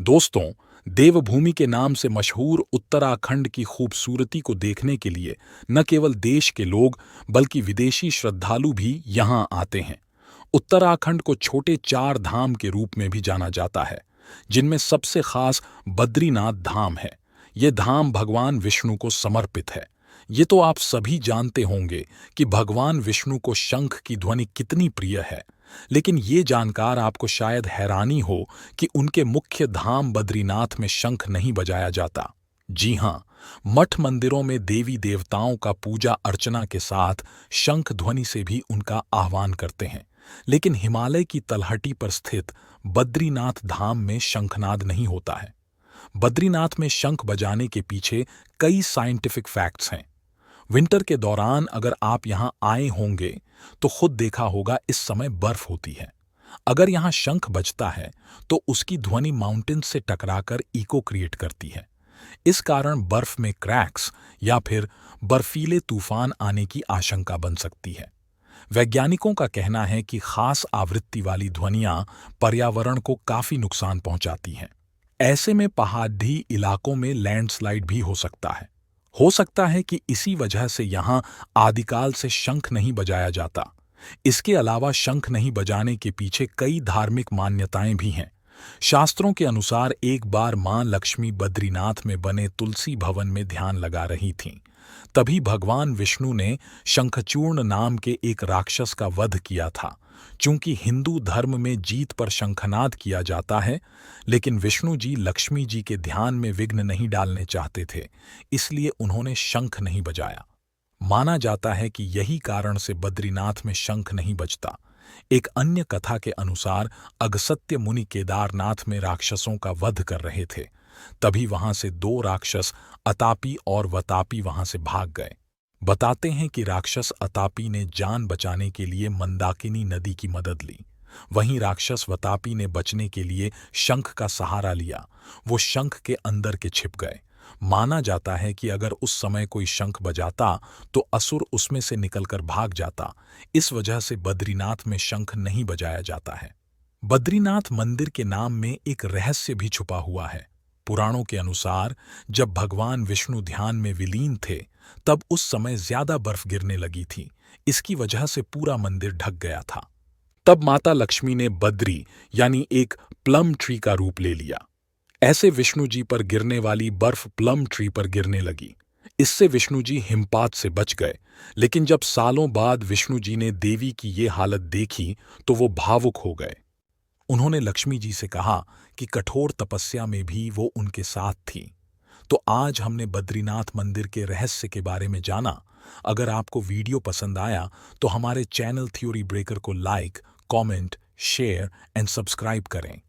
दोस्तों, देवभूमि के नाम से मशहूर उत्तराखंड की खूबसूरती को देखने के लिए न केवल देश के लोग बल्कि विदेशी श्रद्धालु भी यहाँ आते हैं। उत्तराखंड को छोटे चार धाम के रूप में भी जाना जाता है, जिनमें सबसे खास बद्रीनाथ धाम है। ये धाम भगवान विष्णु को समर्पित है। ये तो आप सभी जानते होंगे कि भगवान विष्णु को शंख की ध्वनि कितनी प्रिय है, लेकिन ये जानकर आपको शायद हैरानी हो कि उनके मुख्य धाम बद्रीनाथ में शंख नहीं बजाया जाता। जी हाँ, मठ मंदिरों में देवी देवताओं का पूजा अर्चना के साथ शंख ध्वनि से भी उनका आह्वान करते हैं, लेकिन हिमालय की तलहटी पर स्थित बद्रीनाथ धाम में शंखनाद नहीं होता है। बद्रीनाथ में शंख बजाने के पीछे कई साइंटिफिक फैक्ट्स हैं। विंटर के दौरान अगर आप यहां आए होंगे तो खुद देखा होगा, इस समय बर्फ होती है। अगर यहां शंख बजता है तो उसकी ध्वनि माउंटेन से टकराकर इको क्रिएट करती है। इस कारण बर्फ में क्रैक्स या फिर बर्फीले तूफान आने की आशंका बन सकती है। वैज्ञानिकों का कहना है कि खास आवृत्ति वाली ध्वनियां पर्यावरण को काफी नुकसान पहुंचाती हैं। ऐसे में पहाड़ी इलाकों में लैंडस्लाइड भी हो सकता है। हो सकता है कि इसी वजह से यहां आदिकाल से शंख नहीं बजाया जाता। इसके अलावा शंख नहीं बजाने के पीछे कई धार्मिक मान्यताएं भी हैं। शास्त्रों के अनुसार एक बार मां लक्ष्मी बद्रीनाथ में बने तुलसी भवन में ध्यान लगा रही थीं। तभी भगवान विष्णु ने शंखचूर्ण नाम के एक राक्षस का वध किया था। चूंकि हिंदू धर्म में जीत पर शंखनाद किया जाता है, लेकिन विष्णु जी लक्ष्मी जी के ध्यान में विघ्न नहीं डालने चाहते थे, इसलिए उन्होंने शंख नहीं बजाया। माना जाता है कि यही कारण से बद्रीनाथ में शंख नहीं बजता। एक अन्य कथा के अनुसार अगस्त्य मुनि केदारनाथ में राक्षसों का वध कर रहे थे। तभी वहां से दो राक्षस अतापी और वतापी वहां से भाग गए। बताते हैं कि राक्षस अतापी ने जान बचाने के लिए मंदाकिनी नदी की मदद ली। वहीं राक्षस वतापी ने बचने के लिए शंख का सहारा लिया। वो शंख के अंदर के छिप गए। माना जाता है कि अगर उस समय कोई शंख बजाता तो असुर उसमें से निकलकर भाग जाता। इस वजह से बद्रीनाथ में शंख नहीं बजाया जाता है। बद्रीनाथ मंदिर के नाम में एक रहस्य भी छुपा हुआ है। पुराणों के अनुसार जब भगवान विष्णु ध्यान में विलीन थे, तब उस समय ज्यादा बर्फ गिरने लगी थी। इसकी वजह से पूरा मंदिर ढक गया था। तब माता लक्ष्मी ने बद्री यानी एक प्लम ट्री का रूप ले लिया। ऐसे विष्णु जी पर गिरने वाली बर्फ प्लम ट्री पर गिरने लगी। इससे विष्णु जी हिमपात से बच गए। लेकिन जब सालों बाद विष्णु जी ने देवी की ये हालत देखी तो वो भावुक हो गए। उन्होंने लक्ष्मी जी से कहा कि कठोर तपस्या में भी वो उनके साथ थी। तो आज हमने बद्रीनाथ मंदिर के रहस्य के बारे में जाना। अगर आपको वीडियो पसंद आया तो हमारे चैनल थ्योरी ब्रेकर को like, comment, share and subscribe करें।